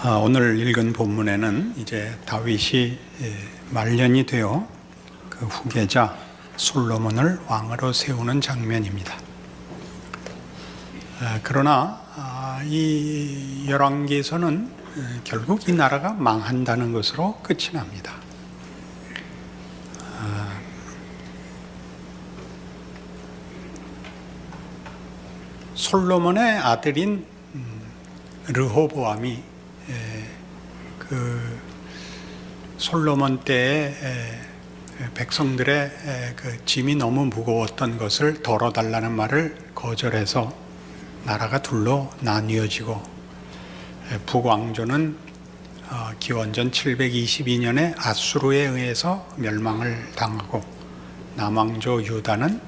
오늘 읽은 본문에는 이제 다윗이 말년이 되어 그 후계자 솔로몬을 왕으로 세우는 장면입니다. 그러나 이 열왕기에서는 결국 이 나라가 망한다는 것으로 끝이 납니다. 솔로몬의 아들인 르호보암이 그 솔로몬 때에 백성들의 그 짐이 너무 무거웠던 것을 덜어달라는 말을 거절해서 나라가 둘로 나뉘어지고 북왕조는 기원전 722년에 아수르에 의해서 멸망을 당하고 남왕조 유다는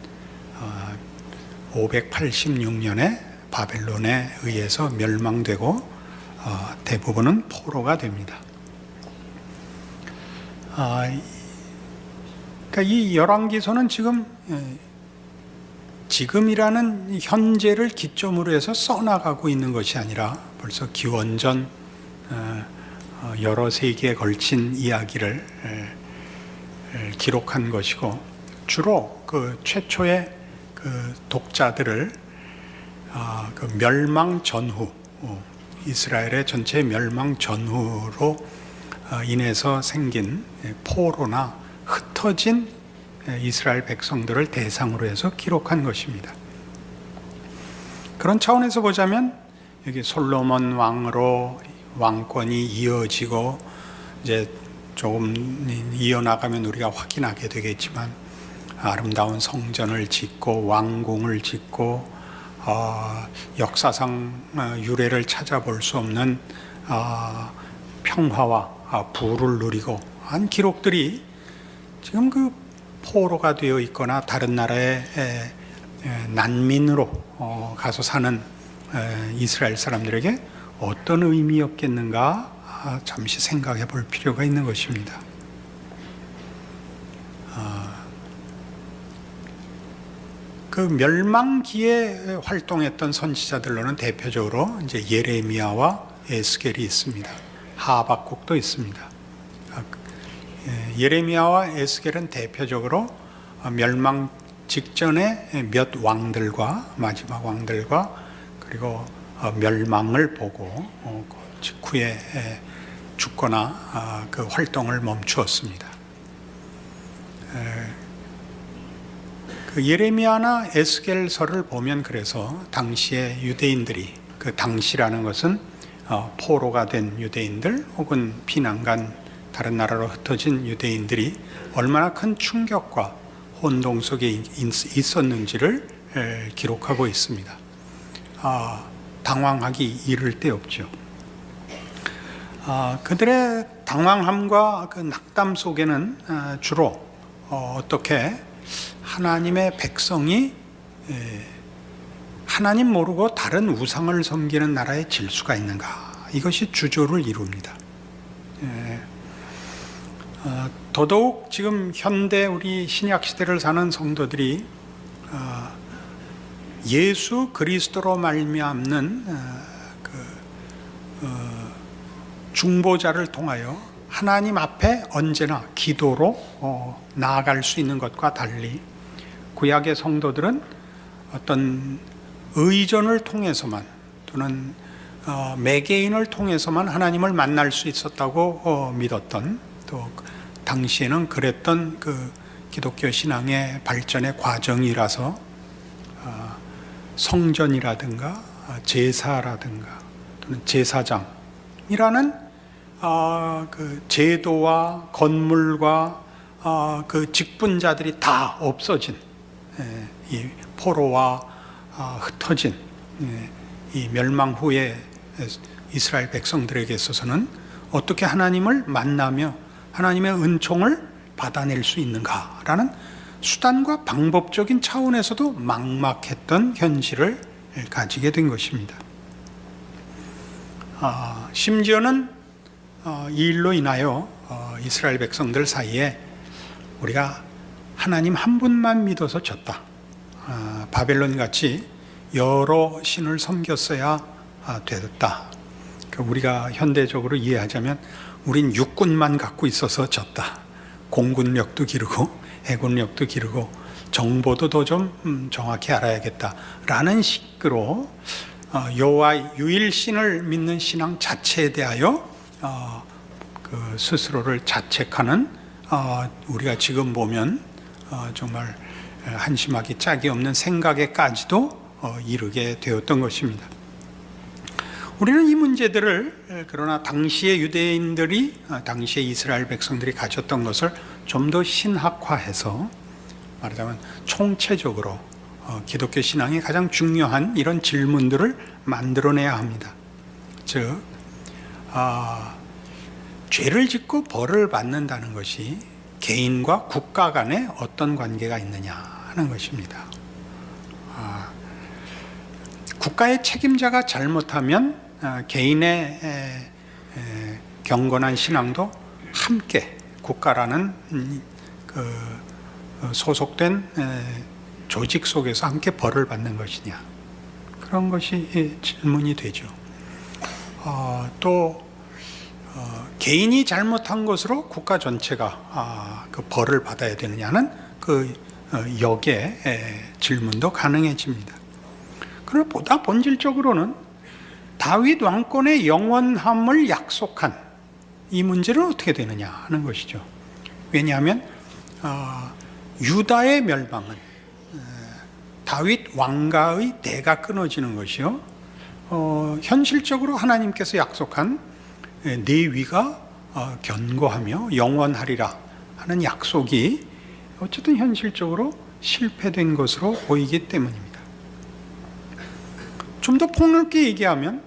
586년에 바벨론에 의해서 멸망되고 대부분은 포로가 됩니다. 그러니까 이 열왕기서는 지금이라는 현재를 기점으로 해서 써나가고 있는 것이 아니라 벌써 기원전 여러 세기에 걸친 이야기를 기록한 것이고, 주로 그 최초의 그 독자들을 그 멸망 전후, 이스라엘의 전체 멸망 전후로 인해서 생긴 포로나 흩어진 이스라엘 백성들을 대상으로 해서 기록한 것입니다. 그런 차원에서 보자면 여기 솔로몬 왕으로 왕권이 이어지고 이제 조금 이어나가면 우리가 확인하게 되겠지만 아름다운 성전을 짓고 왕궁을 짓고 역사상 유례를 찾아볼 수 없는 평화와 부를 누리고 한 기록들이 지금 그 포로가 되어 있거나 다른 나라의 난민으로 가서 사는 이스라엘 사람들에게 어떤 의미였겠는가 잠시 생각해 볼 필요가 있는 것입니다. 그 멸망기에 활동했던 선지자들로는 대표적으로 이제 예레미야와 에스겔이 있습니다. 하박국도 있습니다. 예레미야와 에스겔은 대표적으로 멸망 직전에 몇 왕들과 마지막 왕들과 그리고 멸망을 보고 직후에 죽거나 그 활동을 멈추었습니다. 그 예레미야나 에스겔서를 보면 그래서 당시의 유대인들이, 그 당시라는 것은 포로가 된 유대인들 혹은 피난간 다른 나라로 흩어진 유대인들이 얼마나 큰 충격과 혼동 속에 있었는지를 기록하고 있습니다. 당황하기 이를 데 없죠. 그들의 당황함과 그 낙담 속에는 주로 어떻게 하나님의 백성이 하나님 모르고 다른 우상을 섬기는 나라에 질 수가 있는가, 이것이 주조를 이룹니다. 더더욱 지금 현대 우리 신약 시대를 사는 성도들이 예수 그리스도로 말미암는 중보자를 통하여 하나님 앞에 언제나 기도로 나아갈 수 있는 것과 달리 구약의 성도들은 어떤 의전을 통해서만 또는 매개인을 통해서만 하나님을 만날 수 있었다고 믿었던, 또 당시에는 그랬던 그 기독교 신앙의 발전의 과정이라서 성전이라든가 제사라든가 또는 제사장이라는 그 제도와 건물과 그 직분자들이 다 없어진 이 포로와 흩어진 이 멸망 후에 이스라엘 백성들에게 있어서는 어떻게 하나님을 만나며 하나님의 은총을 받아낼 수 있는가라는 수단과 방법적인 차원에서도 막막했던 현실을 가지게 된 것입니다. 심지어는 이 일로 인하여 이스라엘 백성들 사이에 우리가 하나님 한 분만 믿어서 졌다, 바벨론같이 여러 신을 섬겼어야 됐다, 우리가 현대적으로 이해하자면 우린 육군만 갖고 있어서 졌다. 공군력도 기르고 해군력도 기르고 정보도 더 좀 정확히 알아야겠다라는 식으로 여호와 유일신을 믿는 신앙 자체에 대하여 그 스스로를 자책하는 우리가 지금 보면 정말 한심하기 짝이 없는 생각에까지도 이르게 되었던 것입니다. 우리는 이 문제들을 그러나 당시의 유대인들이 당시의 이스라엘 백성들이 가졌던 것을 좀 더 신학화해서 말하자면 총체적으로 기독교 신앙의 가장 중요한 이런 질문들을 만들어내야 합니다. 즉 죄를 짓고 벌을 받는다는 것이 개인과 국가 간에 어떤 관계가 있느냐 하는 것입니다. 국가의 책임자가 잘못하면 개인의 경건한 신앙도 함께 국가라는 그 소속된 조직 속에서 함께 벌을 받는 것이냐, 그런 것이 질문이 되죠. 또 개인이 잘못한 것으로 국가 전체가 그 벌을 받아야 되느냐는 그 역의 질문도 가능해집니다. 그러나 보다 본질적으로는 다윗 왕권의 영원함을 약속한 이 문제는 어떻게 되느냐 하는 것이죠. 왜냐하면 유다의 멸망은 다윗 왕가의 대가 끊어지는 것이요, 현실적으로 하나님께서 약속한 내 위가 견고하며 영원하리라 하는 약속이 어쨌든 현실적으로 실패된 것으로 보이기 때문입니다. 좀 더 폭넓게 얘기하면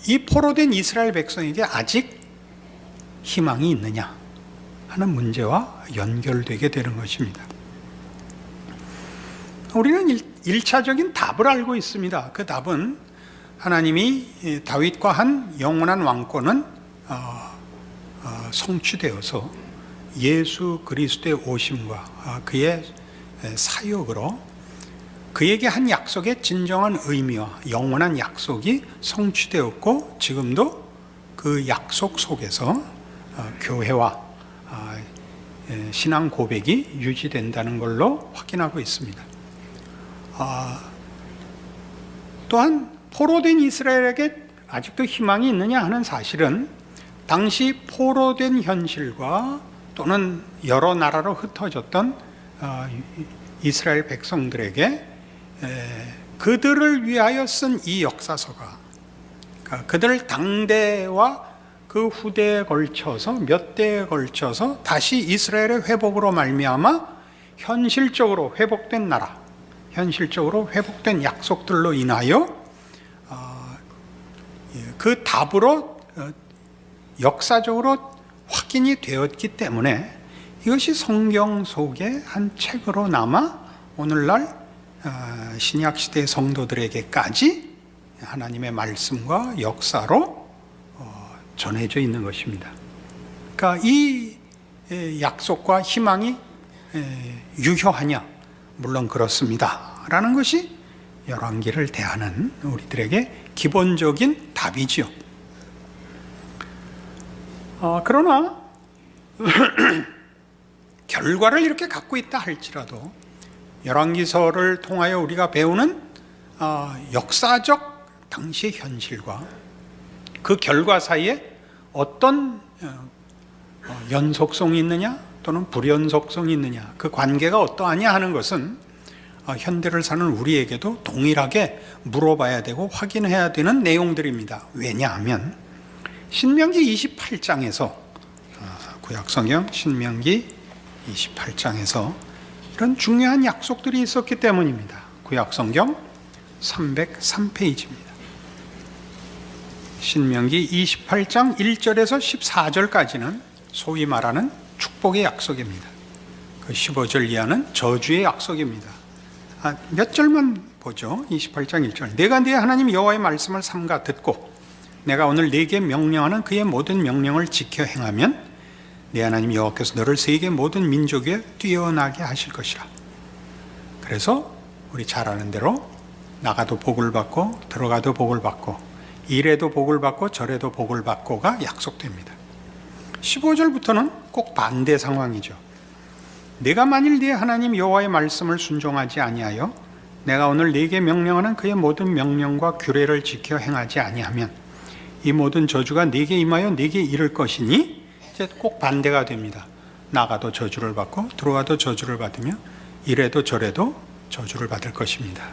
이 포로된 이스라엘 백성에게 아직 희망이 있느냐 하는 문제와 연결되게 되는 것입니다. 우리는 1차적인 답을 알고 있습니다. 그 답은 하나님이 다윗과 한 영원한 왕권은 성취되어서 예수 그리스도의 오심과 그의 사역으로 그에게 한 약속의 진정한 의미와 영원한 약속이 성취되었고, 지금도 그 약속 속에서 교회와 신앙 고백이 유지된다는 걸로 확인하고 있습니다. 또한 포로된 이스라엘에게 아직도 희망이 있느냐 하는 사실은 당시 포로된 현실과 또는 여러 나라로 흩어졌던 이스라엘 백성들에게 그들을 위하여 쓴 이 역사서가, 그러니까 그들 당대와 그 후대에 걸쳐서 몇 대에 걸쳐서 다시 이스라엘의 회복으로 말미암아 현실적으로 회복된 나라, 현실적으로 회복된 약속들로 인하여 그 답으로 역사적으로 확인이 되었기 때문에 이것이 성경 속의 한 책으로 남아 오늘날 신약 시대 성도들에게까지 하나님의 말씀과 역사로 전해져 있는 것입니다. 그러니까 이 약속과 희망이 유효하냐? 물론 그렇습니다 라는 것이 열왕기를 대하는 우리들에게 기본적인 답이지요. 그러나 결과를 이렇게 갖고 있다 할지라도 열왕기서를 통하여 우리가 배우는 역사적 당시의 현실과 그 결과 사이에 어떤 연속성이 있느냐 또는 불연속성이 있느냐, 그 관계가 어떠하냐 하는 것은 현대를 사는 우리에게도 동일하게 물어봐야 되고 확인해야 되는 내용들입니다. 왜냐하면 신명기 28장에서 구약성경 신명기 28장에서 이런 중요한 약속들이 있었기 때문입니다. 구약성경 303페이지입니다. 신명기 28장 1절에서 14절까지는 소위 말하는 축복의 약속입니다. 그 15절 이하는 저주의 약속입니다. 몇 절만 보죠. 28장 1절. 내가 네 하나님 여호와의 말씀을 삼가 듣고 내가 오늘 네게 명령하는 그의 모든 명령을 지켜 행하면 네 하나님 여호와께서 너를 세계 모든 민족 위에 뛰어나게 하실 것이라. 그래서 우리 잘 아는 대로 나가도 복을 받고 들어가도 복을 받고 이래도 복을 받고 저래도 복을 받고가 약속됩니다. 15절부터는 꼭 반대 상황이죠. 내가 만일 네 하나님 여호와의 말씀을 순종하지 아니하여 내가 오늘 네게 명령하는 그의 모든 명령과 규례를 지켜 행하지 아니하면 이 모든 저주가 네게 임하여 네게 이를 것이니, 이제 꼭 반대가 됩니다. 나가도 저주를 받고 들어와도 저주를 받으며 이래도 저래도 저주를 받을 것입니다.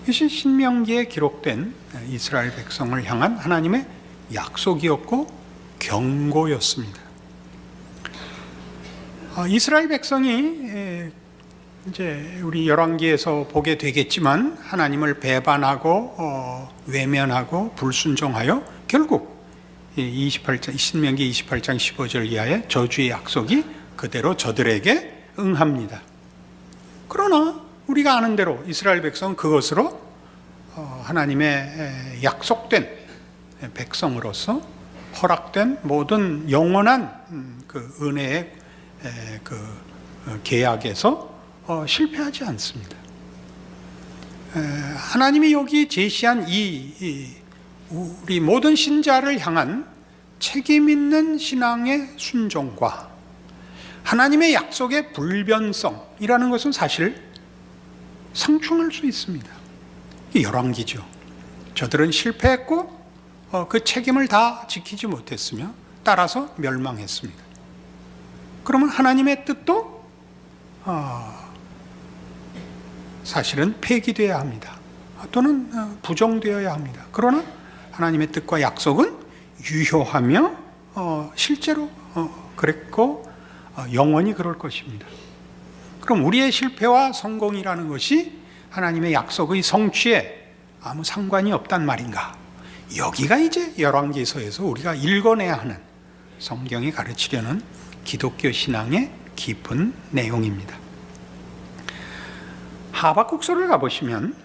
이것이 신명기에 기록된 이스라엘 백성을 향한 하나님의 약속이었고 경고였습니다. 이스라엘 백성이 이제 우리 열왕기에서 보게 되겠지만 하나님을 배반하고 외면하고 불순종하여 결국 28장 신명기 28장 15절 이하의 저주의 약속이 그대로 저들에게 응합니다. 그러나 우리가 아는 대로 이스라엘 백성은 그것으로 하나님의 약속된 백성으로서 허락된 모든 영원한 그 은혜의 그 계약에서 실패하지 않습니다. 하나님이 여기 제시한 우리 모든 신자를 향한 책임 있는 신앙의 순종과 하나님의 약속의 불변성이라는 것은 사실 상충할 수 있습니다. 열왕기죠. 저들은 실패했고 그 책임을 다 지키지 못했으며 따라서 멸망했습니다. 그러면 하나님의 뜻도 사실은 폐기되어야 합니다. 또는 부정되어야 합니다. 그러나 하나님의 뜻과 약속은 유효하며 실제로 그랬고 영원히 그럴 것입니다. 그럼 우리의 실패와 성공이라는 것이 하나님의 약속의 성취에 아무 상관이 없단 말인가? 여기가 이제 열왕기서에서 우리가 읽어내야 하는 성경이 가르치려는 기독교 신앙의 깊은 내용입니다. 하박국서를 가보시면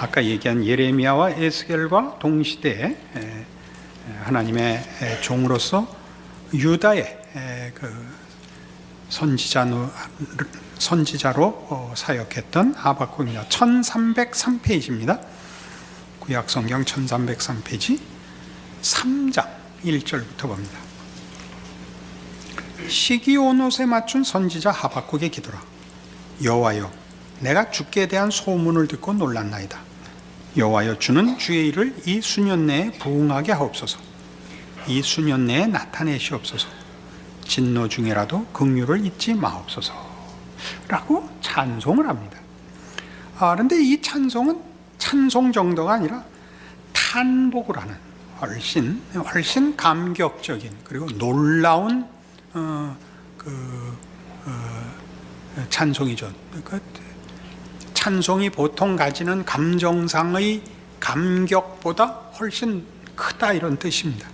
아까 얘기한 예레미야와 에스겔과 동시대에 하나님의 종으로서 유다의 그 선지자로 사역했던 하박국입니다. 1303페이지입니다. 구약성경 1303페이지 3장 1절부터 봅니다. 시기온옷에 맞춘 선지자 하박국의 기도라. 여호와여, 내가 주께 대한 소문을 듣고 놀랐나이다. 여호와여, 주는 주의 일을 이 수년 내에 부응하게 하옵소서. 이 수년 내에 나타내시옵소서. 진노 중에라도 긍휼을 잊지 마옵소서 라고 찬송을 합니다. 그런데 이 찬송은 찬송 정도가 아니라 탄복을 하는 훨씬 감격적인 그리고 놀라운 찬송이죠. 찬송이 보통 가지는 감정상의 감격보다 훨씬 크다, 이런 뜻입니다.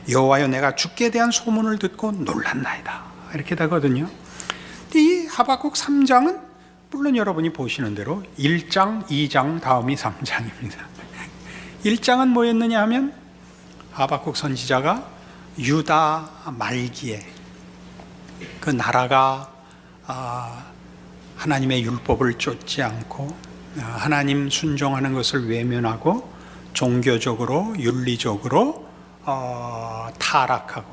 여호와여, 내가 주께 대한 소문을 듣고 놀랐나이다, 이렇게 되거든요. 이 하박국 3장은 물론 여러분이 보시는 대로 1장, 2장 다음이 3장입니다. 1장은 뭐였느냐 하면 하박국 선지자가 유다 말기에 그 나라가 하나님의 율법을 쫓지 않고 하나님 순종하는 것을 외면하고 종교적으로 윤리적으로 타락하고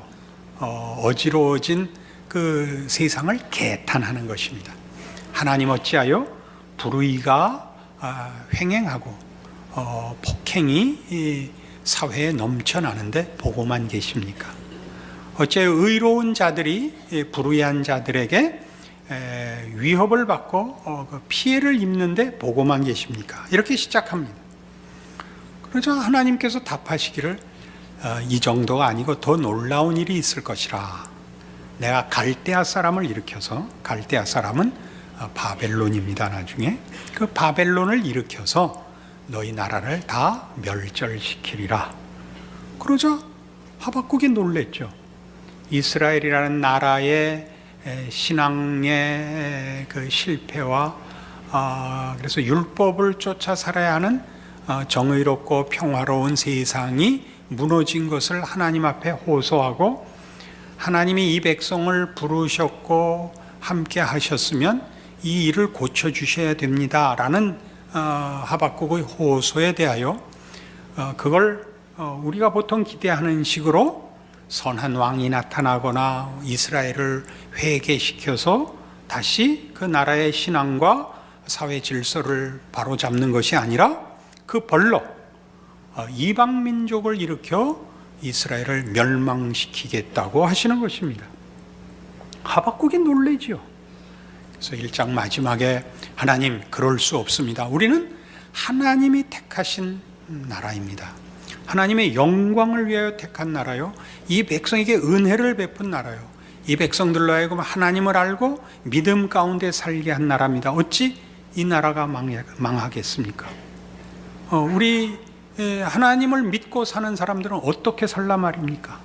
어지러워진 그 세상을 개탄하는 것입니다. 하나님 어찌하여 불의가 횡행하고 폭행이 사회에 넘쳐나는데 보고만 계십니까? 어째 의로운 자들이 불의한 자들에게 위협을 받고 피해를 입는데 보고만 계십니까? 이렇게 시작합니다. 그러자 하나님께서 답하시기를 이 정도가 아니고 더 놀라운 일이 있을 것이라. 내가 갈대아 사람을 일으켜서, 갈대아 사람은 바벨론입니다. 나중에 그 바벨론을 일으켜서 너희 나라를 다 멸절시키리라. 그러자 하박국이 놀랬죠. 이스라엘이라는 나라의 신앙의 그 실패와 그래서 율법을 쫓아 살아야 하는 정의롭고 평화로운 세상이 무너진 것을 하나님 앞에 호소하고, 하나님이 이 백성을 부르셨고 함께 하셨으면 이 일을 고쳐주셔야 됩니다라는 하박국의 호소에 대하여 그걸 우리가 보통 기대하는 식으로 선한 왕이 나타나거나 이스라엘을 회개시켜서 다시 그 나라의 신앙과 사회 질서를 바로잡는 것이 아니라 그 벌로 이방 민족을 일으켜 이스라엘을 멸망시키겠다고 하시는 것입니다. 하박국이 놀라지요. 그래서 1장 마지막에 하나님, 그럴 수 없습니다. 우리는 하나님이 택하신 나라입니다. 하나님의 영광을 위하여 택한 나라요, 이 백성에게 은혜를 베푼 나라요, 이 백성들로 하여금 하나님을 알고 믿음 가운데 살게 한 나라입니다. 어찌 이 나라가 망하겠습니까? 우리 하나님을 믿고 사는 사람들은 어떻게 살라 말입니까?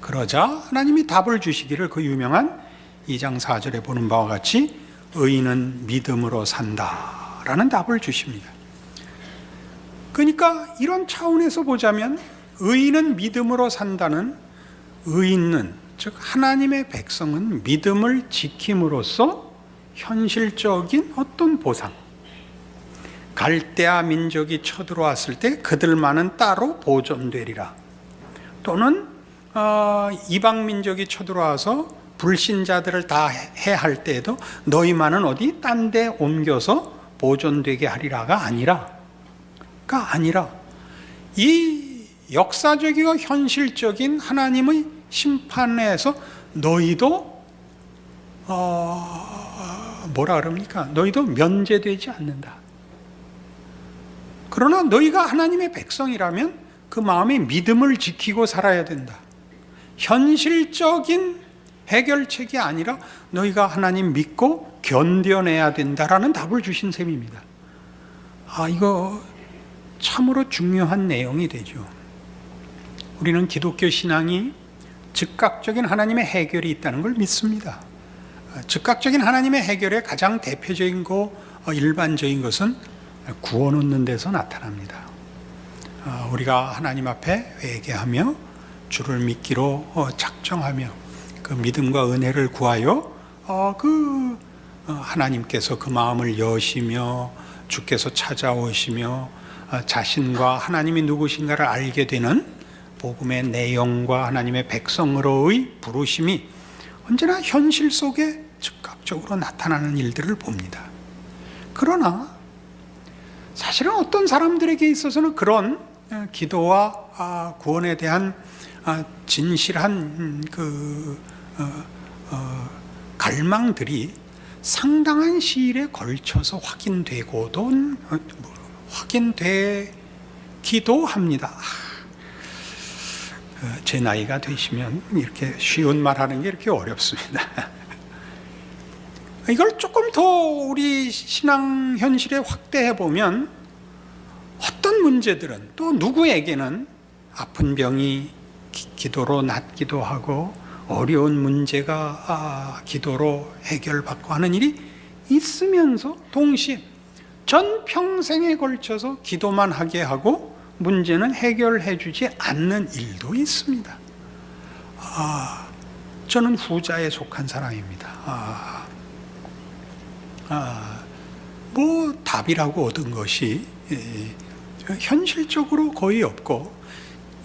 그러자 하나님이 답을 주시기를 그 유명한 2장 4절에 보는 바와 같이 의인은 믿음으로 산다라는 답을 주십니다. 그러니까 이런 차원에서 보자면 의인은 믿음으로 산다는, 의인은 즉 하나님의 백성은 믿음을 지킴으로써 현실적인 어떤 보상, 갈대아 민족이 쳐들어왔을 때 그들만은 따로 보존되리라, 또는 이방 민족이 쳐들어와서 불신자들을 다 해할 때에도 너희만은 어디 딴 데 옮겨서 보존되게 하리라가 아니라 이 역사적이고 현실적인 하나님의 심판에서 너희도 뭐라 그럽니까? 너희도 면제되지 않는다. 그러나 너희가 하나님의 백성이라면 그 마음에 믿음을 지키고 살아야 된다. 현실적인 해결책이 아니라 너희가 하나님 믿고 견뎌내야 된다라는 답을 주신 셈입니다. 이거 참으로 중요한 내용이 되죠. 우리는 기독교 신앙이 즉각적인 하나님의 해결이 있다는 걸 믿습니다. 즉각적인 하나님의 해결의 가장 대표적인 일반적인 것은 구원 얻는 데서 나타납니다. 우리가 하나님 앞에 회개하며 주를 믿기로 작정하며 그 믿음과 은혜를 구하여 하나님께서 그 마음을 여시며 주께서 찾아오시며 자신과 하나님이 누구신가를 알게 되는 복음의 내용과 하나님의 백성으로의 부르심이 언제나 현실 속에 즉각적으로 나타나는 일들을 봅니다. 그러나 사실은 어떤 사람들에게 있어서는 그런 기도와 구원에 대한 진실한 갈망들이 상당한 시일에 걸쳐서 확인되기도 합니다. 제 나이가 되시면 이렇게 쉬운 말 하는 게 이렇게 어렵습니다. 이걸 조금 더 우리 신앙 현실에 확대해 보면 어떤 문제들은 또 누구에게는 아픈 병이 기도로 낫기도 하고 어려운 문제가 기도로 해결받고 하는 일이 있으면서 동시에 전 평생에 걸쳐서 기도만 하게 하고 문제는 해결해 주지 않는 일도 있습니다. 저는 후자에 속한 사람입니다. 답이라고 얻은 것이 현실적으로 거의 없고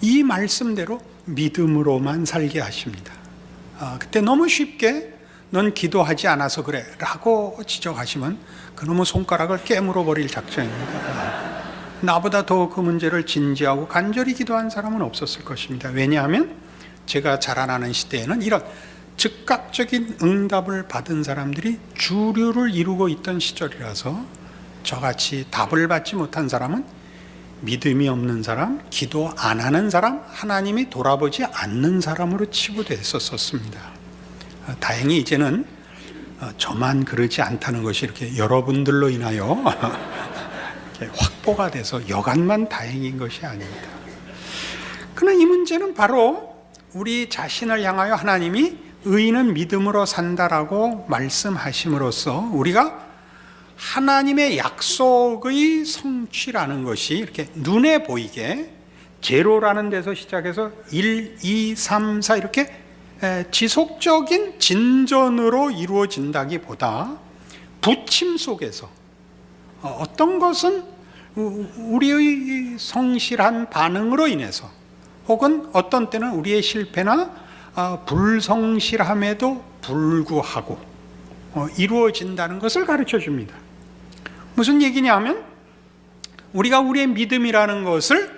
이 말씀대로 믿음으로만 살게 하십니다. 그때 너무 쉽게 넌 기도하지 않아서 그래 라고 지적하시면 그놈의 손가락을 깨물어 버릴 작정입니다. 나보다 더 그 문제를 진지하고 간절히 기도한 사람은 없었을 것입니다. 왜냐하면 제가 자라나는 시대에는 이런 즉각적인 응답을 받은 사람들이 주류를 이루고 있던 시절이라서 저같이 답을 받지 못한 사람은 믿음이 없는 사람, 기도 안 하는 사람, 하나님이 돌아보지 않는 사람으로 치부됐었습니다. 다행히 이제는 저만 그러지 않다는 것이 이렇게 여러분들로 인하여 확보가 돼서 여간만 다행인 것이 아닙니다. 그러나 이 문제는 바로 우리 자신을 향하여 하나님이 의인은 믿음으로 산다라고 말씀하심으로써 우리가 하나님의 약속의 성취라는 것이 이렇게 눈에 보이게 제로라는 데서 시작해서 1, 2, 3, 4 이렇게 지속적인 진전으로 이루어진다기보다 부침 속에서 어떤 것은 우리의 성실한 반응으로 인해서 혹은 어떤 때는 우리의 실패나 불성실함에도 불구하고 이루어진다는 것을 가르쳐 줍니다. 무슨 얘기냐 하면 우리가 우리의 믿음이라는 것을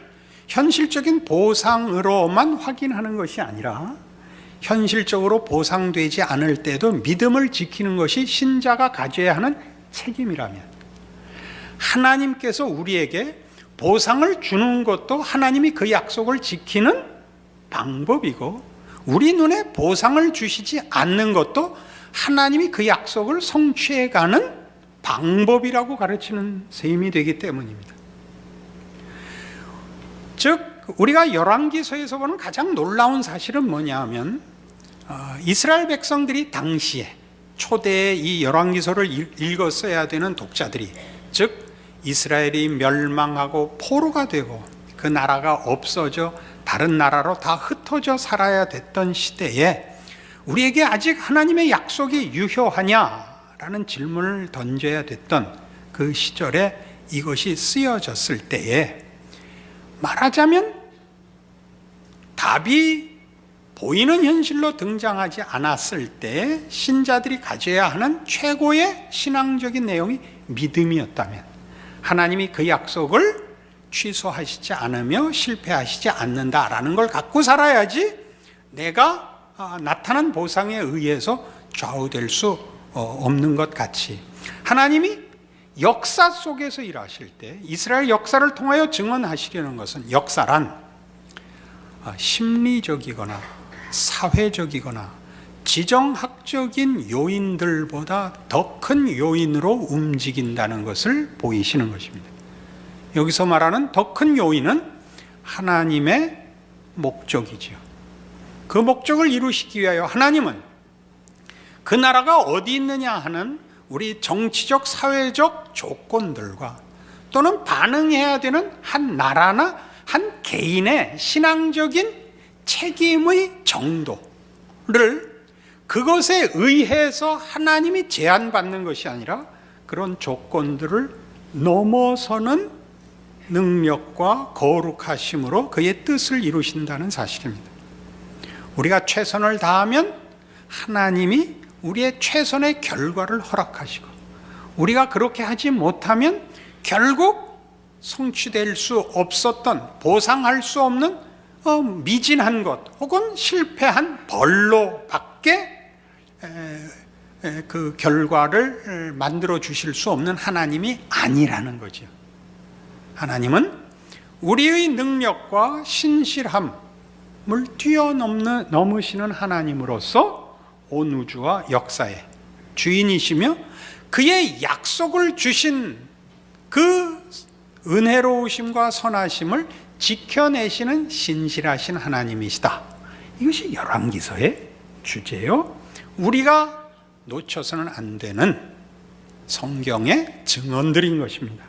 현실적인 보상으로만 확인하는 것이 아니라 현실적으로 보상되지 않을 때도 믿음을 지키는 것이 신자가 가져야 하는 책임이라면 하나님께서 우리에게 보상을 주는 것도 하나님이 그 약속을 지키는 방법이고 우리 눈에 보상을 주시지 않는 것도 하나님이 그 약속을 성취해가는 방법이라고 가르치는 셈이 되기 때문입니다. 즉 우리가 열왕기서에서 보는 가장 놀라운 사실은 뭐냐 하면 이스라엘 백성들이 당시에 초대에 이 열왕기서를 읽었어야 되는 독자들이 즉 이스라엘이 멸망하고 포로가 되고 그 나라가 없어져 다른 나라로 다 흩어져 살아야 됐던 시대에 우리에게 아직 하나님의 약속이 유효하냐라는 질문을 던져야 됐던 그 시절에 이것이 쓰여졌을 때에 말하자면 답이 보이는 현실로 등장하지 않았을 때 신자들이 가져야 하는 최고의 신앙적인 내용이 믿음이었다면 하나님이 그 약속을 취소하시지 않으며 실패하시지 않는다라는 걸 갖고 살아야지 내가 나타난 보상에 의해서 좌우될 수 없는 것 같이 하나님이 역사 속에서 일하실 때 이스라엘 역사를 통하여 증언하시려는 것은 역사란 심리적이거나 사회적이거나 지정학적인 요인들보다 더 큰 요인으로 움직인다는 것을 보이시는 것입니다. 여기서 말하는 더 큰 요인은 하나님의 목적이지요. 그 목적을 이루시기 위하여 하나님은 그 나라가 어디 있느냐 하는 우리 정치적, 사회적 조건들과 또는 반응해야 되는 한 나라나 한 개인의 신앙적인 책임의 정도를 그것에 의해서 하나님이 제한받는 것이 아니라 그런 조건들을 넘어서는 능력과 거룩하심으로 그의 뜻을 이루신다는 사실입니다. 우리가 최선을 다하면 하나님이 우리의 최선의 결과를 허락하시고 우리가 그렇게 하지 못하면 결국 성취될 수 없었던 보상할 수 없는 미진한 것 혹은 실패한 벌로밖에 그 결과를 만들어 주실 수 없는 하나님이 아니라는 거죠. 하나님은 우리의 능력과 신실함을 뛰어넘으시는 하나님으로서 온 우주와 역사의 주인이시며 그의 약속을 주신 그 은혜로우심과 선하심을 지켜내시는 신실하신 하나님이시다. 이것이 열왕기서의 주제요. 우리가 놓쳐서는 안 되는 성경의 증언들인 것입니다.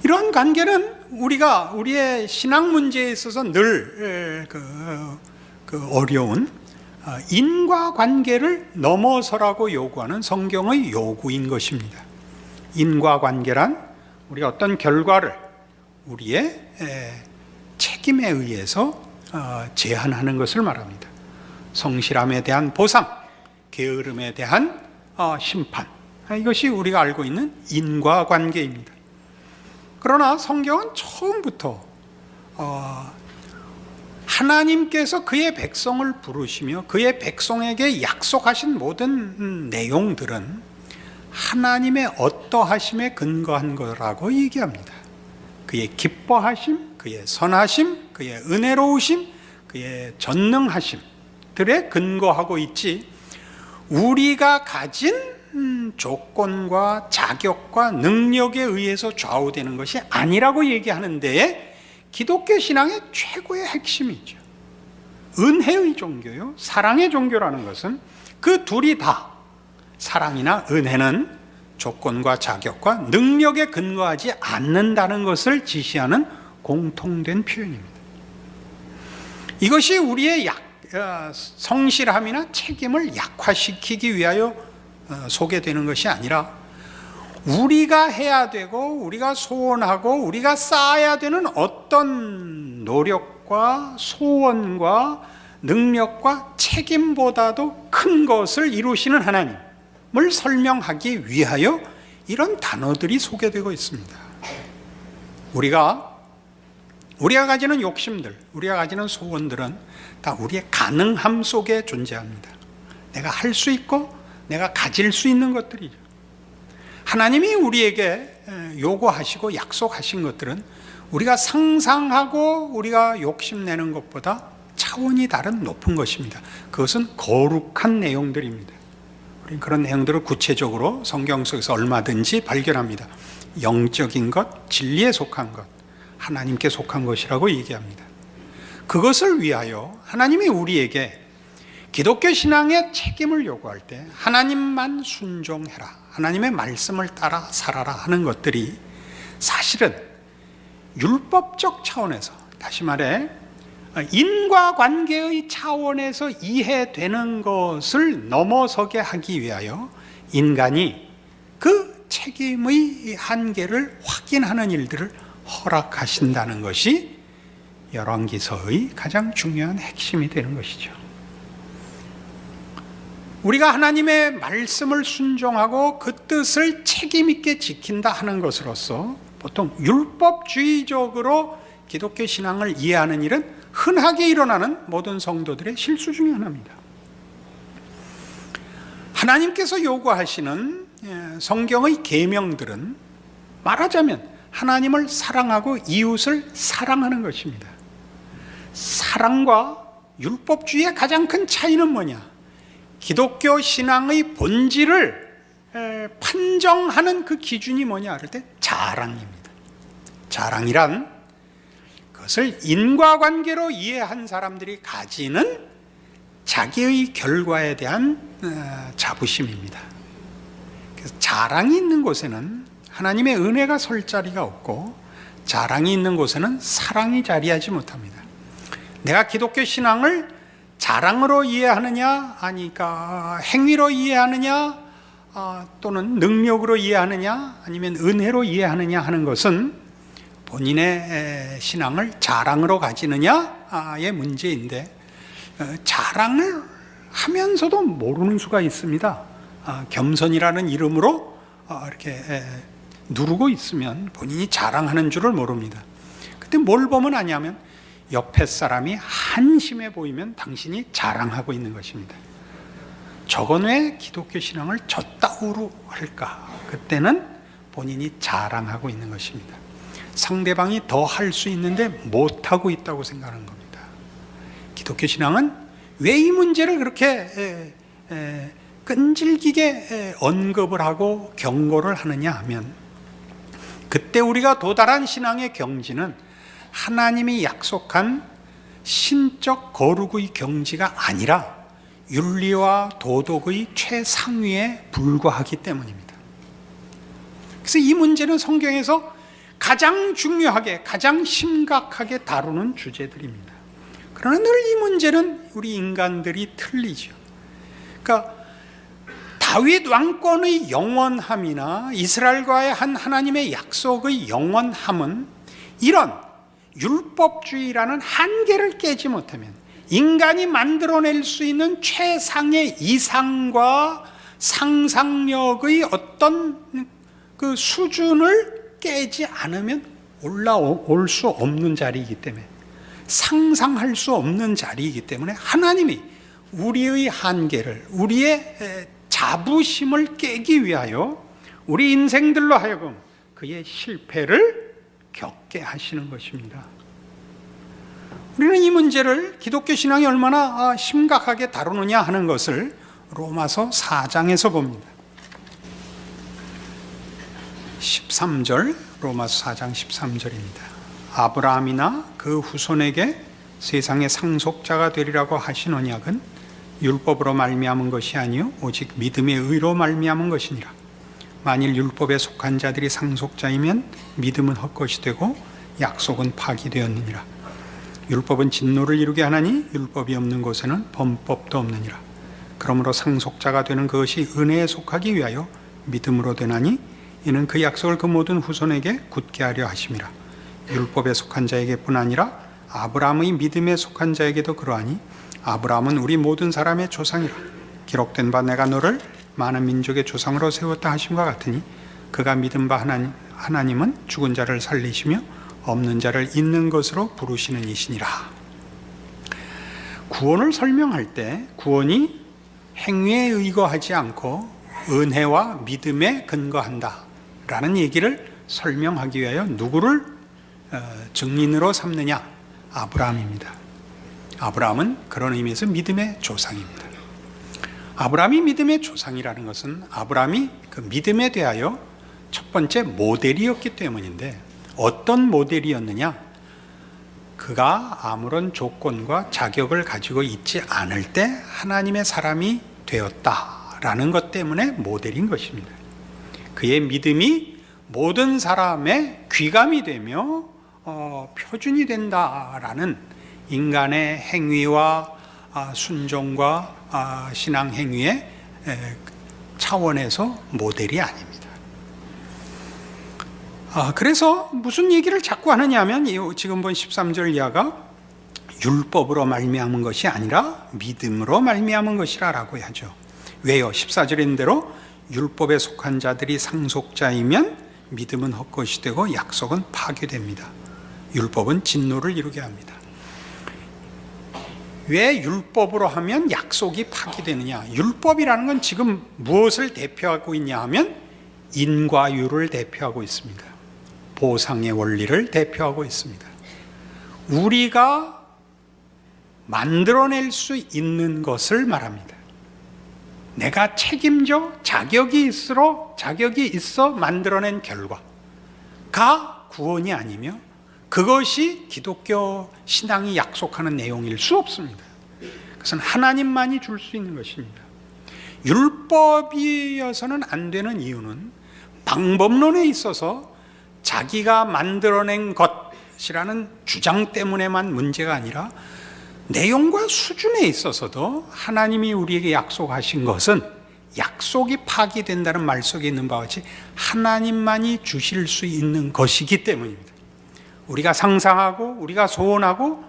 이런 관계는 우리가 우리의 신앙 문제에 있어서 늘 어려운 인과관계를 넘어서라고 요구하는 성경의 요구인 것입니다. 인과관계란 우리가 어떤 결과를 우리의 책임에 의해서 제한하는 것을 말합니다. 성실함에 대한 보상, 게으름에 대한 심판, 이것이 우리가 알고 있는 인과관계입니다. 그러나 성경은 처음부터 하나님께서 그의 백성을 부르시며 그의 백성에게 약속하신 모든 내용들은 하나님의 어떠하심에 근거한 거라고 얘기합니다. 그의 기뻐하심, 그의 선하심, 그의 은혜로우심, 그의 전능하심들에 근거하고 있지 우리가 가진 조건과 자격과 능력에 의해서 좌우되는 것이 아니라고 얘기하는 데에 기독교 신앙의 최고의 핵심이죠. 은혜의 종교요, 사랑의 종교라는 것은 그 둘이 다 사랑이나 은혜는 조건과 자격과 능력에 근거하지 않는다는 것을 지시하는 공통된 표현입니다. 이것이 우리의 성실함이나 책임을 약화시키기 위하여 소개되는 것이 아니라 우리가 해야 되고 우리가 소원하고 우리가 쌓아야 되는 어떤 노력과 소원과 능력과 책임보다도 큰 것을 이루시는 하나님을 설명하기 위하여 이런 단어들이 소개되고 있습니다. 우리가 가지는 욕심들, 우리가 가지는 소원들은 다 우리의 가능함 속에 존재합니다. 내가 할 수 있고 내가 가질 수 있는 것들이죠. 하나님이 우리에게 요구하시고 약속하신 것들은 우리가 상상하고 우리가 욕심내는 것보다 차원이 다른 높은 것입니다. 그것은 거룩한 내용들입니다. 우리는 그런 내용들을 구체적으로 성경 속에서 얼마든지 발견합니다. 영적인 것, 진리에 속한 것, 하나님께 속한 것이라고 얘기합니다. 그것을 위하여 하나님이 우리에게 기독교 신앙의 책임을 요구할 때 하나님만 순종해라, 하나님의 말씀을 따라 살아라 하는 것들이 사실은 율법적 차원에서, 다시 말해 인과관계의 차원에서 이해되는 것을 넘어서게 하기 위하여 인간이 그 책임의 한계를 확인하는 일들을 허락하신다는 것이 열왕기서의 가장 중요한 핵심이 되는 것이죠. 우리가 하나님의 말씀을 순종하고 그 뜻을 책임 있게 지킨다 하는 것으로서 보통 율법주의적으로 기독교 신앙을 이해하는 일은 흔하게 일어나는 모든 성도들의 실수 중에 하나입니다. 하나님께서 요구하시는 성경의 계명들은 말하자면 하나님을 사랑하고 이웃을 사랑하는 것입니다. 사랑과 율법주의의 가장 큰 차이는 뭐냐? 기독교 신앙의 본질을 판정하는 그 기준이 뭐냐 할 때 자랑입니다. 자랑이란 그것을 인과관계로 이해한 사람들이 가지는 자기의 결과에 대한 자부심입니다. 그래서 자랑이 있는 곳에는 하나님의 은혜가 설 자리가 없고, 자랑이 있는 곳에는 사랑이 자리하지 못합니다. 내가 기독교 신앙을 자랑으로 이해하느냐, 아니까 행위로 이해하느냐, 또는 능력으로 이해하느냐, 아니면 은혜로 이해하느냐 하는 것은 본인의 신앙을 자랑으로 가지느냐의 문제인데, 자랑을 하면서도 모르는 수가 있습니다. 겸손이라는 이름으로 이렇게 누르고 있으면 본인이 자랑하는 줄을 모릅니다. 근데 뭘 보면 아냐면 옆에 사람이 한심해 보이면 당신이 자랑하고 있는 것입니다. 저건 왜 기독교 신앙을 저따구로 할까? 그때는 본인이 자랑하고 있는 것입니다. 상대방이 더 할 수 있는데 못하고 있다고 생각하는 겁니다. 기독교 신앙은 왜 이 문제를 그렇게 끈질기게 언급을 하고 경고를 하느냐 하면, 그때 우리가 도달한 신앙의 경지는 하나님이 약속한 신적 거룩의 경지가 아니라 윤리와 도덕의 최상위에 불과하기 때문입니다. 그래서 이 문제는 성경에서 가장 중요하게, 가장 심각하게 다루는 주제들입니다. 그러나 늘 이 문제는 우리 인간들이 틀리죠. 그러니까 다윗 왕권의 영원함이나 이스라엘과의 한 하나님의 약속의 영원함은 이런 율법주의라는 한계를 깨지 못하면, 인간이 만들어낼 수 있는 최상의 이상과 상상력의 어떤 그 수준을 깨지 않으면 올라올 수 없는 자리이기 때문에, 상상할 수 없는 자리이기 때문에 하나님이 우리의 한계를, 우리의 자부심을 깨기 위하여 우리 인생들로 하여금 그의 실패를 겪게 하시는 것입니다. 우리는 이 문제를 기독교 신앙이 얼마나 심각하게 다루느냐 하는 것을 로마서 4장에서 봅니다. 13절, 로마서 4장 13절입니다. 아브라함이나 그 후손에게 세상의 상속자가 되리라고 하신 언약은 율법으로 말미암은 것이 아니요 오직 믿음의 의로 말미암은 것이니라. 만일 율법에 속한 자들이 상속자이면 믿음은 헛것이 되고 약속은 파기되었느니라. 율법은 진노를 이루게 하나니 율법이 없는 곳에는 범법도 없느니라. 그러므로 상속자가 되는 그것이 은혜에 속하기 위하여 믿음으로 되나니 이는 그 약속을 그 모든 후손에게 굳게 하려 하심이라. 율법에 속한 자에게뿐 아니라 아브라함의 믿음에 속한 자에게도 그러하니 아브라함은 우리 모든 사람의 조상이라. 기록된 바 내가 너를 많은 민족의 조상으로 세웠다 하심과 같으니 그가 믿은 바 하나님은 죽은 자를 살리시며 없는 자를 있는 것으로 부르시는 이시니라. 구원을 설명할 때 구원이 행위에 의거하지 않고 은혜와 믿음에 근거한다 라는 얘기를 설명하기 위하여 누구를 증인으로 삼느냐? 아브라함입니다. 아브라함은 그런 의미에서 믿음의 조상입니다. 아브라함이 믿음의 조상이라는 것은 아브라함이 그 믿음에 대하여 첫 번째 모델이었기 때문인데, 어떤 모델이었느냐? 그가 아무런 조건과 자격을 가지고 있지 않을 때 하나님의 사람이 되었다라는 것 때문에 모델인 것입니다. 그의 믿음이 모든 사람의 귀감이 되며 표준이 된다라는 인간의 행위와 순종과 신앙 행위의 차원에서 모델이 아닙니다. 그래서 무슨 얘기를 자꾸 하느냐 하면 지금 본 13절 이하가 율법으로 말미암은 것이 아니라 믿음으로 말미암은 것이라고 하죠. 왜요? 14절인 대로 율법에 속한 자들이 상속자이면 믿음은 헛것이 되고 약속은 파괴됩니다. 율법은 진노를 이루게 합니다. 왜 율법으로 하면 약속이 파기되느냐? 율법이라는 건 지금 무엇을 대표하고 있냐 하면 인과율을 대표하고 있습니다. 보상의 원리를 대표하고 있습니다. 우리가 만들어낼 수 있는 것을 말합니다. 내가 책임져 자격이 있어 만들어낸 결과가 구원이 아니며 그것이 기독교 신앙이 약속하는 내용일 수 없습니다. 그것은 하나님만이 줄 수 있는 것입니다. 율법이어서는 안 되는 이유는 방법론에 있어서 자기가 만들어낸 것이라는 주장 때문에만 문제가 아니라 내용과 수준에 있어서도 하나님이 우리에게 약속하신 것은 약속이 파기된다는 말 속에 있는 바와 같이 하나님만이 주실 수 있는 것이기 때문입니다. 우리가 상상하고 우리가 소원하고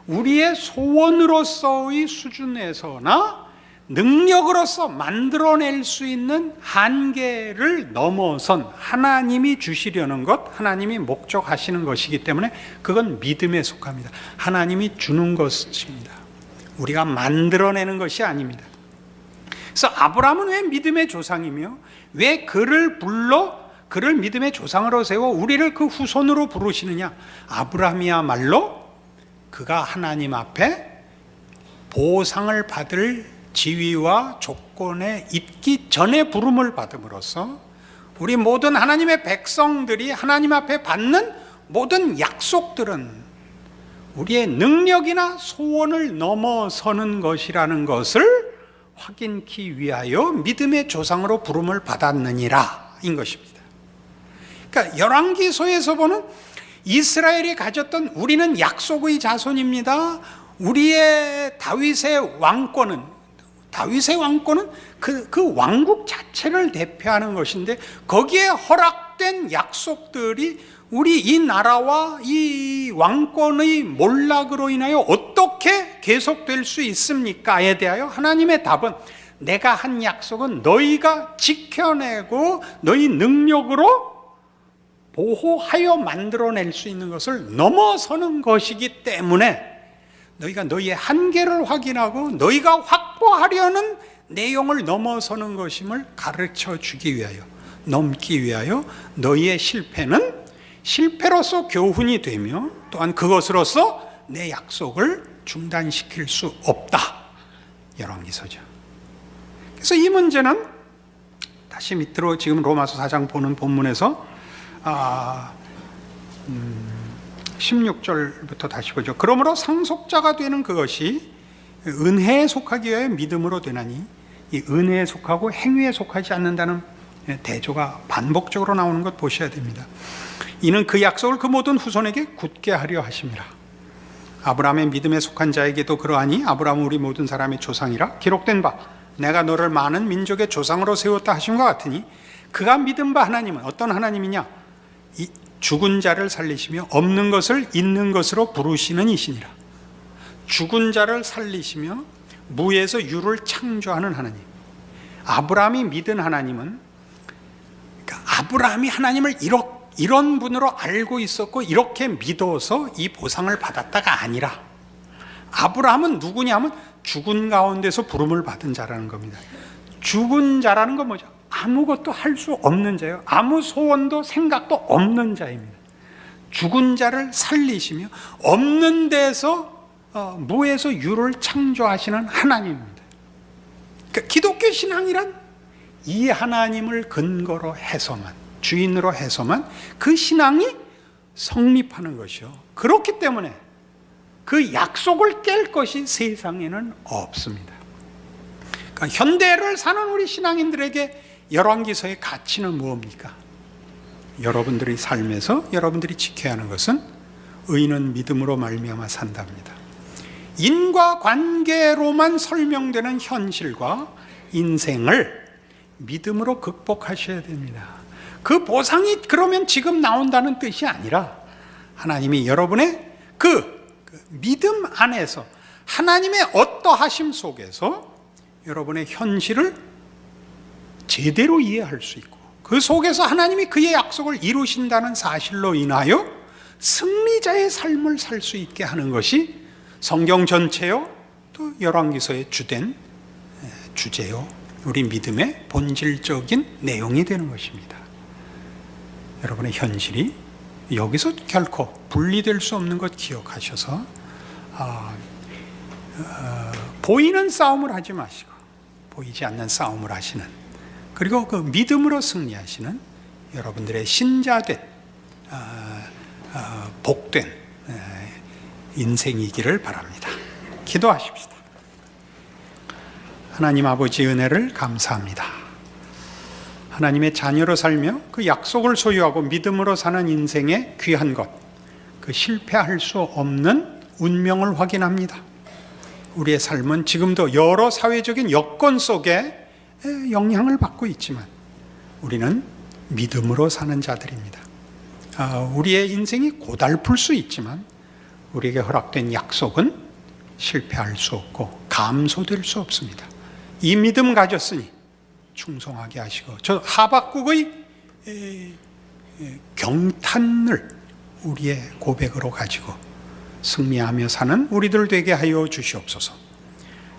우리의 소원으로서의 수준에서나 능력으로서 만들어낼 수 있는 한계를 넘어선 하나님이 주시려는 것, 하나님이 목적하시는 것이기 때문에 그건 믿음에 속합니다. 하나님이 주는 것입니다. 우리가 만들어내는 것이 아닙니다. 그래서 아브라함은 왜 믿음의 조상이며 왜 그를 믿음의 조상으로 세워 우리를 그 후손으로 부르시느냐? 아브라함이야말로 그가 하나님 앞에 보상을 받을 지위와 조건에 있기 전에 부름을 받음으로써 우리 모든 하나님의 백성들이 하나님 앞에 받는 모든 약속들은 우리의 능력이나 소원을 넘어서는 것이라는 것을 확인하기 위하여 믿음의 조상으로 부름을 받았느니라 인 것입니다. 그러니까 열왕기서에서 보는 이스라엘이 가졌던 우리는 약속의 자손입니다. 우리의 다윗의 왕권은 그 왕국 자체를 대표하는 것인데 거기에 허락된 약속들이 우리 이 나라와 이 왕권의 몰락으로 인하여 어떻게 계속될 수 있습니까에 대하여 하나님의 답은 내가 한 약속은 너희가 지켜내고 너희 능력으로 보호하여 만들어낼 수 있는 것을 넘어서는 것이기 때문에 너희가 너희의 한계를 확인하고 너희가 확보하려는 내용을 넘어서는 것임을 가르쳐 주기 위하여, 넘기 위하여 너희의 실패는 실패로서 교훈이 되며 또한 그것으로서 내 약속을 중단시킬 수 없다. 열왕기서죠. 그래서 이 문제는 다시 밑으로 지금 로마서 4장 보는 본문에서 16절부터 다시 보죠. 그러므로 상속자가 되는 그것이 은혜에 속하기 위하여 믿음으로 되나니 이 은혜에 속하고 행위에 속하지 않는다는 대조가 반복적으로 나오는 것 보셔야 됩니다. 이는 그 약속을 그 모든 후손에게 굳게 하려 하심이라. 아브라함의 믿음에 속한 자에게도 그러하니 아브라함은 우리 모든 사람의 조상이라 기록된 바 내가 너를 많은 민족의 조상으로 세웠다 하심과 같으니 그가 믿은 바 하나님은 어떤 하나님이냐? 이 죽은 자를 살리시며 없는 것을 있는 것으로 부르시는 이시니라. 죽은 자를 살리시며 무에서 유를 창조하는 하나님. 아브라함이 믿은 하나님은, 그러니까 아브라함이 하나님을 이런 분으로 알고 있었고 이렇게 믿어서 이 보상을 받았다가 아니라, 아브라함은 누구냐 하면 죽은 가운데서 부름을 받은 자라는 겁니다. 죽은 자라는 건 뭐죠? 아무것도 할 수 없는 자예요. 아무 소원도 생각도 없는 자입니다. 죽은 자를 살리시며 없는 데서 무에서 유를 창조하시는 하나님입니다. 그러니까 기독교 신앙이란 이 하나님을 근거로 해서만, 주인으로 해서만 그 신앙이 성립하는 것이요. 그렇기 때문에 그 약속을 깰 것이 세상에는 없습니다. 그러니까 현대를 사는 우리 신앙인들에게 열왕기서의 가치는 무엇입니까? 여러분들의 삶에서 여러분들이 지켜야 하는 것은 의인은 믿음으로 말미암아 산답니다. 인과관계로만 설명되는 현실과 인생을 믿음으로 극복하셔야 됩니다. 그 보상이 그러면 지금 나온다는 뜻이 아니라 하나님이 여러분의 그 믿음 안에서 하나님의 어떠하심 속에서 여러분의 현실을 제대로 이해할 수 있고 그 속에서 하나님이 그의 약속을 이루신다는 사실로 인하여 승리자의 삶을 살 수 있게 하는 것이 성경 전체요 또 열왕기서의 주된 주제요 우리 믿음의 본질적인 내용이 되는 것입니다. 여러분의 현실이 여기서 결코 분리될 수 없는 것 기억하셔서 보이는 싸움을 하지 마시고 보이지 않는 싸움을 하시는, 그리고 그 믿음으로 승리하시는 여러분들의 신자된 복된 인생이기를 바랍니다. 기도하십시다. 하나님 아버지 은혜를 감사합니다. 하나님의 자녀로 살며 그 약속을 소유하고 믿음으로 사는 인생의 귀한 것, 그 실패할 수 없는 운명을 확인합니다. 우리의 삶은 지금도 여러 사회적인 여건 속에 영향을 받고 있지만 우리는 믿음으로 사는 자들입니다. 우리의 인생이 고달플 수 있지만 우리에게 허락된 약속은 실패할 수 없고 감소될 수 없습니다. 이 믿음 가졌으니 충성하게 하시고 저 하박국의 경탄을 우리의 고백으로 가지고 승리하며 사는 우리들 되게 하여 주시옵소서.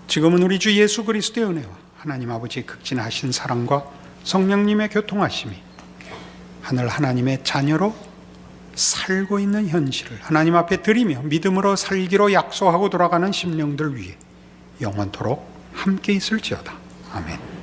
지금은 우리 주 예수 그리스도의 은혜와 하나님 아버지의 극진하신 사랑과 성령님의 교통하심이 하늘 하나님의 자녀로 살고 있는 현실을 하나님 앞에 드리며 믿음으로 살기로 약속하고 돌아가는 심령들 위해 영원토록 함께 있을지어다. 아멘.